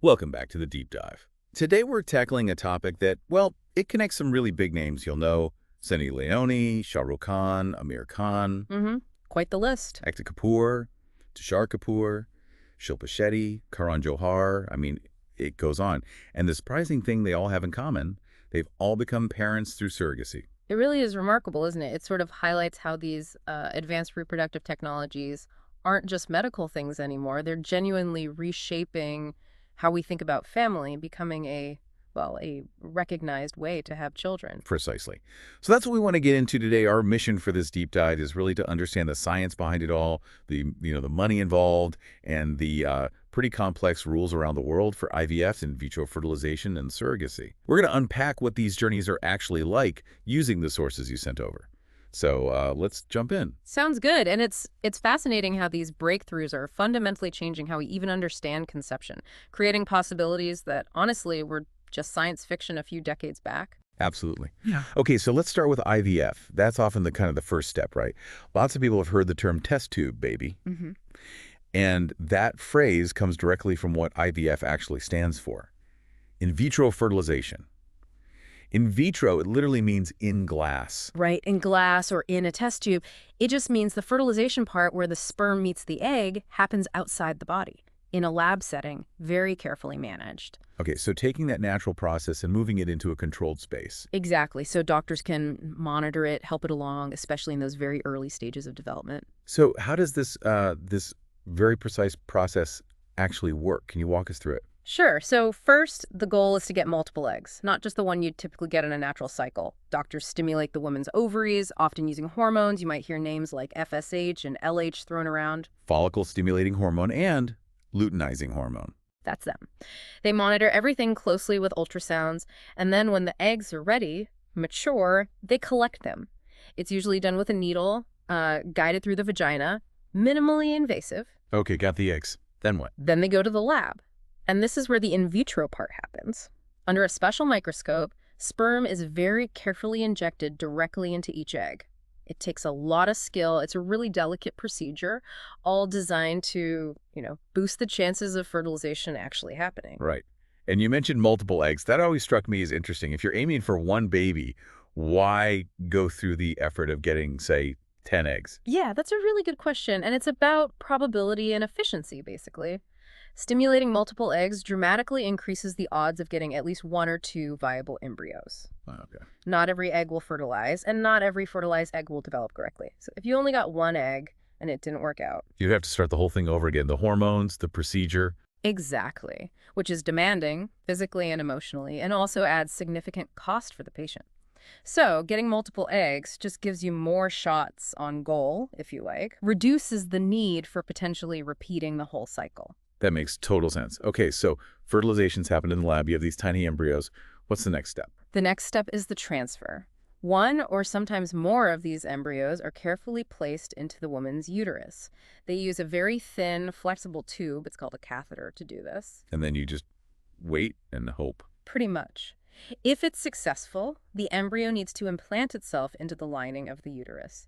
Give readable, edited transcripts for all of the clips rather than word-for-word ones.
Welcome back to the Deep Dive. Today we're tackling a topic that, well, it connects some really big names you'll know. Sunny Leone, Shah Rukh Khan, Amir Khan, Mm-hmm. Quite the list. Ekta Kapoor, Tushar Kapoor, Shilpa Shetty, Karan Johar. I mean, it goes on. And the surprising thing they all have in common, they've all become parents through surrogacy. It really is remarkable, isn't it? It sort of highlights how these advanced reproductive technologies aren't just medical things anymore. They're genuinely reshaping how we think about family, becoming a recognized way to have children. Precisely. So that's what we want to get into today. Our mission for this deep dive is really to understand the science behind it all, the money involved, and the pretty complex rules around the world for IVF, in vitro fertilization, and surrogacy. We're going to unpack what these journeys are actually like using the sources you sent over. So let's jump in. Sounds good. And it's fascinating how these breakthroughs are fundamentally changing how we even understand conception, creating possibilities that honestly were just science fiction a few decades back. Absolutely. Yeah. Okay, so let's start with IVF. That's often the kind of the first step, right? Lots of people have heard the term test tube baby. Mm-hmm. And that phrase comes directly from what IVF actually stands for. In vitro fertilization. In vitro, it literally means in glass. Right, in glass or in a test tube. It just means the fertilization part where the sperm meets the egg happens outside the body, in a lab setting, very carefully managed. Okay, so taking that natural process and moving it into a controlled space. Exactly, so doctors can monitor it, help it along, especially in those very early stages of development. So how does this very precise process actually work? Can you walk us through it? Sure, so first, the goal is to get multiple eggs, not just the one you'd typically get in a natural cycle. Doctors stimulate the woman's ovaries, often using hormones. You might hear names like FSH and LH thrown around. Follicle-stimulating hormone and luteinizing hormone. That's them. They monitor everything closely with ultrasounds, and then when the eggs are ready, mature, they collect them. It's usually done with a needle, guided through the vagina, minimally invasive. Okay, got the eggs. Then what? Then they go to the lab. And this is where the in vitro part happens. Under a special microscope, sperm is very carefully injected directly into each egg. It takes a lot of skill. It's a really delicate procedure, all designed to, boost the chances of fertilization actually happening. Right. And you mentioned multiple eggs. That always struck me as interesting. If you're aiming for one baby, why go through the effort of getting, say, 10 eggs? Yeah, that's a really good question. And it's about probability and efficiency, basically. Stimulating multiple eggs dramatically increases the odds of getting at least one or two viable embryos. Okay. Not every egg will fertilize, and not every fertilized egg will develop correctly. So if you only got one egg and it didn't work out. You have to start the whole thing over again. The hormones, the procedure. Exactly. Which is demanding, physically and emotionally, and also adds significant cost for the patient. So getting multiple eggs just gives you more shots on goal, if you like, reduces the need for potentially repeating the whole cycle. That makes total sense. Okay, so fertilization's happened in the lab. You have these tiny embryos. What's the next step? The next step is the transfer. One or sometimes more of these embryos are carefully placed into the woman's uterus. They use a very thin, flexible tube, it's called a catheter, to do this. And then you just wait and hope. Pretty much. If it's successful, the embryo needs to implant itself into the lining of the uterus.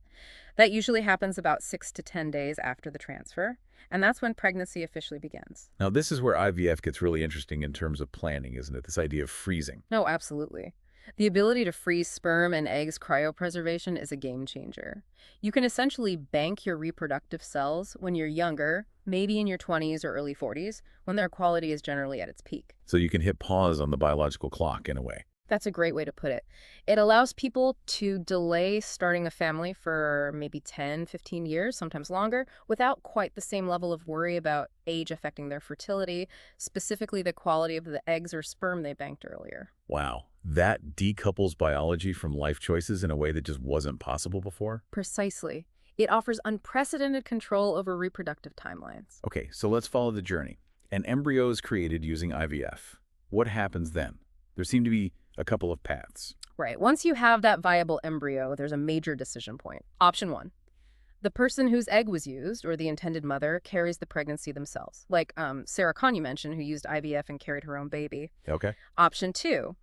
That usually happens about 6 to 10 days after the transfer, and that's when pregnancy officially begins. Now, this is where IVF gets really interesting in terms of planning, isn't it? This idea of freezing. No, absolutely. The ability to freeze sperm and eggs cryopreservation is a game changer. You can essentially bank your reproductive cells when you're younger, maybe in your 20s or early 40s, when their quality is generally at its peak. So you can hit pause on the biological clock in a way. That's a great way to put it. It allows people to delay starting a family for maybe 10, 15 years, sometimes longer, without quite the same level of worry about age affecting their fertility, specifically the quality of the eggs or sperm they banked earlier. Wow. That decouples biology from life choices in a way that just wasn't possible before? Precisely. It offers unprecedented control over reproductive timelines. Okay, so let's follow the journey. An embryo is created using IVF. What happens then? There seem to be a couple of paths. Right. Once you have that viable embryo, there's a major decision point. Option one. The person whose egg was used, or the intended mother, carries the pregnancy themselves. Like Sarah Khan you mentioned, who used IVF and carried her own baby. Okay. Option two.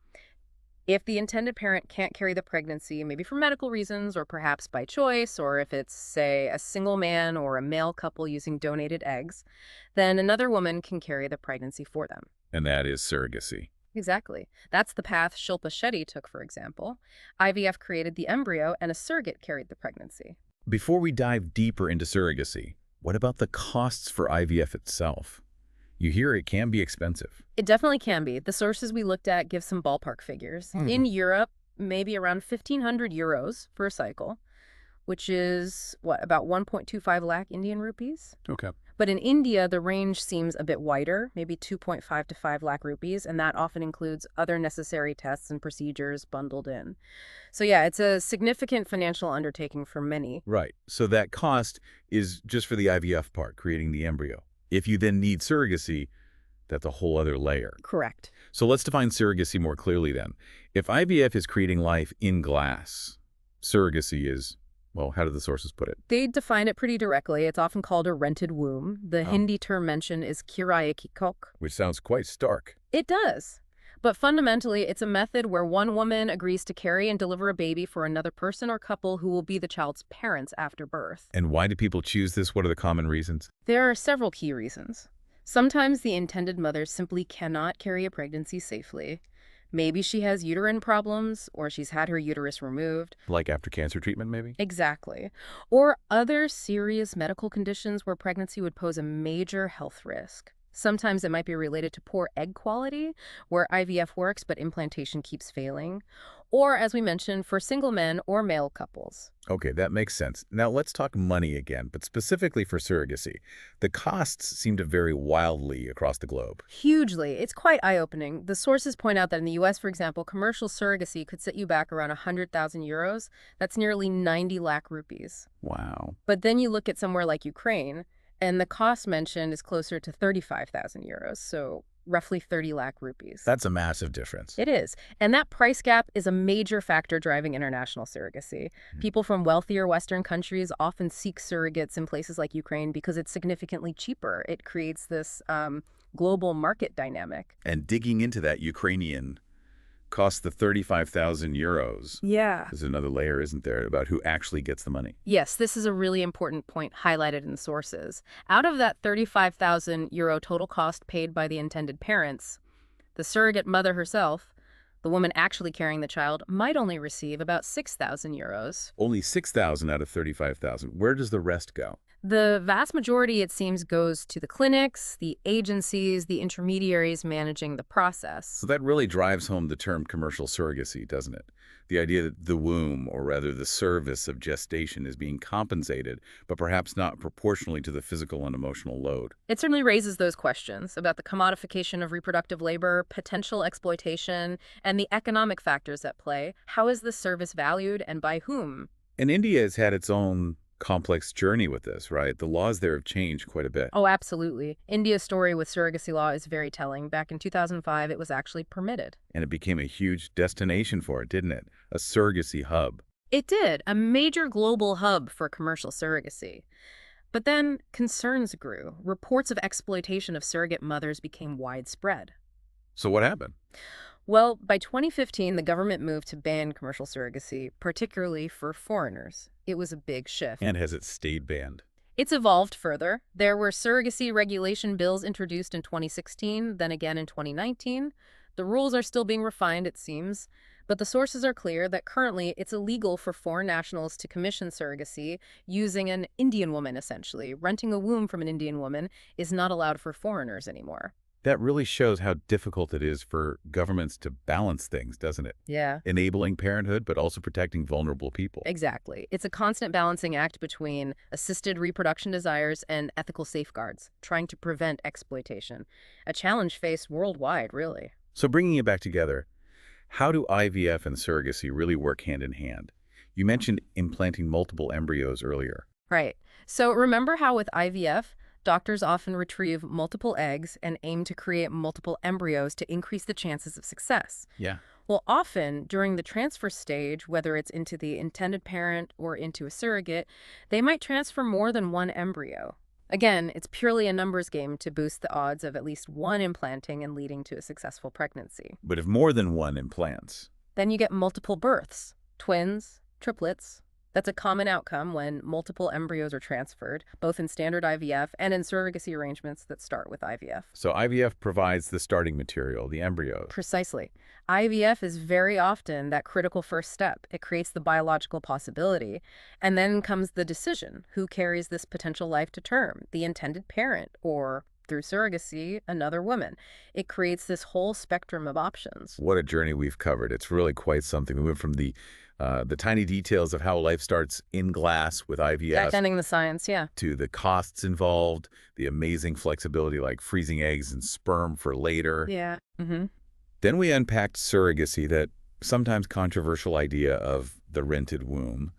If the intended parent can't carry the pregnancy, maybe for medical reasons or perhaps by choice, or if it's, say, a single man or a male couple using donated eggs, then another woman can carry the pregnancy for them. And that is surrogacy. Exactly. That's the path Shilpa Shetty took, for example. IVF created the embryo, and a surrogate carried the pregnancy. Before we dive deeper into surrogacy, what about the costs for IVF itself? You hear it can be expensive. It definitely can be. The sources we looked at give some ballpark figures. In Europe, maybe around 1,500 euros for a cycle, which is, what, about 1.25 lakh Indian rupees? Okay. But in India, the range seems a bit wider, maybe 2.5 to 5 lakh rupees, and that often includes other necessary tests and procedures bundled in. So yeah, it's a significant financial undertaking for many. Right. So that cost is just for the IVF part, creating the embryo. If you then need surrogacy, that's a whole other layer. Correct. So let's define surrogacy more clearly then. If IVF is creating life in glass, surrogacy is, well, how do the sources put it? They define it pretty directly. It's often called a rented womb. The Hindi term mentioned is kiraya ki kok. Which sounds quite stark. It does. But fundamentally, it's a method where one woman agrees to carry and deliver a baby for another person or couple who will be the child's parents after birth. And why do people choose this? What are the common reasons? There are several key reasons. Sometimes the intended mother simply cannot carry a pregnancy safely. Maybe she has uterine problems, or she's had her uterus removed. Like after cancer treatment, maybe? Exactly. Or other serious medical conditions where pregnancy would pose a major health risk. Sometimes it might be related to poor egg quality, where IVF works but implantation keeps failing. Or, as we mentioned, for single men or male couples. Okay, that makes sense. Now let's talk money again, but specifically for surrogacy. The costs seem to vary wildly across the globe. Hugely. It's quite eye-opening. The sources point out that in the U.S., for example, commercial surrogacy could set you back around 100,000 euros. That's nearly 90 lakh rupees. Wow. But then you look at somewhere like Ukraine, and the cost mentioned is closer to 35,000 euros, so roughly 30 lakh rupees. That's a massive difference. It is. And that price gap is a major factor driving international surrogacy. People from wealthier Western countries often seek surrogates in places like Ukraine because it's significantly cheaper. It creates this global market dynamic. And digging into that Ukrainian cost the 35,000 euros. Yeah. There's another layer, isn't there, about who actually gets the money. Yes, this is a really important point highlighted in the sources. Out of that 35,000 euro total cost paid by the intended parents, the surrogate mother herself, the woman actually carrying the child, might only receive about 6,000 euros. Only 6,000 out of 35,000. Where does the rest go? The vast majority, it seems, goes to the clinics, the agencies, the intermediaries managing the process. So that really drives home the term commercial surrogacy, doesn't it? The idea that the womb, or rather the service of gestation, is being compensated, but perhaps not proportionally to the physical and emotional load. It certainly raises those questions about the commodification of reproductive labor, potential exploitation, and the economic factors at play. How is this service valued and by whom? And India has had its own complex journey with this, right? The laws there have changed quite a bit. Oh, absolutely. India's story with surrogacy law is very telling. Back in 2005, it was actually permitted. And it became a huge destination for it, didn't it? A surrogacy hub. It did, a major global hub for commercial surrogacy. But then concerns grew. Reports of exploitation of surrogate mothers became widespread. So what happened? Well, by 2015, the government moved to ban commercial surrogacy, particularly for foreigners. It was a big shift. And has it stayed banned? It's evolved further. There were surrogacy regulation bills introduced in 2016, then again in 2019. The rules are still being refined, it seems. But the sources are clear that currently it's illegal for foreign nationals to commission surrogacy using an Indian woman, essentially. Renting a womb from an Indian woman is not allowed for foreigners anymore. That really shows how difficult it is for governments to balance things, doesn't it? Yeah. Enabling parenthood, but also protecting vulnerable people. Exactly. It's a constant balancing act between assisted reproduction desires and ethical safeguards, trying to prevent exploitation. A challenge faced worldwide, really. So bringing it back together, how do IVF and surrogacy really work hand in hand? You mentioned implanting multiple embryos earlier. Right. So remember how with IVF, doctors often retrieve multiple eggs and aim to create multiple embryos to increase the chances of success. Yeah. Well, often during the transfer stage, whether it's into the intended parent or into a surrogate, they might transfer more than one embryo. Again, it's purely a numbers game to boost the odds of at least one implanting and leading to a successful pregnancy. But if more than one implants, Then you get multiple births, twins, triplets. That's a common outcome when multiple embryos are transferred, both in standard IVF and in surrogacy arrangements that start with IVF. So IVF provides the starting material, the embryos. Precisely. IVF is very often that critical first step. It creates the biological possibility. And then comes the decision. Who carries this potential life to term? The intended parent, or through surrogacy, another woman. It creates this whole spectrum of options. What a journey we've covered. It's really quite something. We went from the tiny details of how life starts in glass with IVF Ending the science, yeah. to the costs involved, the amazing flexibility like freezing eggs and sperm for later. Yeah. Then we unpacked surrogacy, that sometimes controversial idea of the rented womb,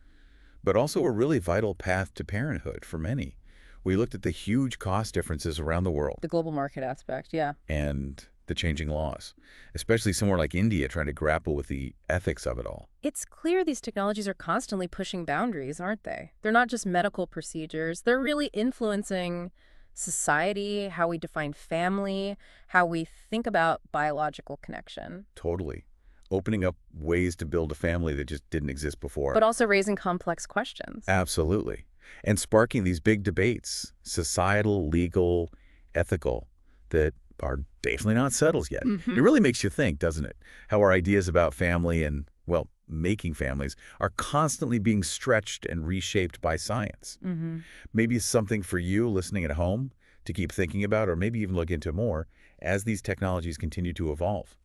but also a really vital path to parenthood for many. We looked at the huge cost differences around the world The global market aspect, yeah. and the changing laws, especially somewhere like India trying to grapple with the ethics of it all. It's clear these technologies are constantly pushing boundaries, aren't they? They're not just medical procedures. They're really influencing society, how we define family, how we think about biological connection. Totally. Opening up ways to build a family that just didn't exist before. But also raising complex questions. Absolutely. And sparking these big debates, societal, legal, ethical, that are definitely not settled yet. It really makes you think, doesn't it? How our ideas about family and, well, making families are constantly being stretched and reshaped by science. Maybe it's something for you listening at home to keep thinking about, or maybe even look into more as these technologies continue to evolve.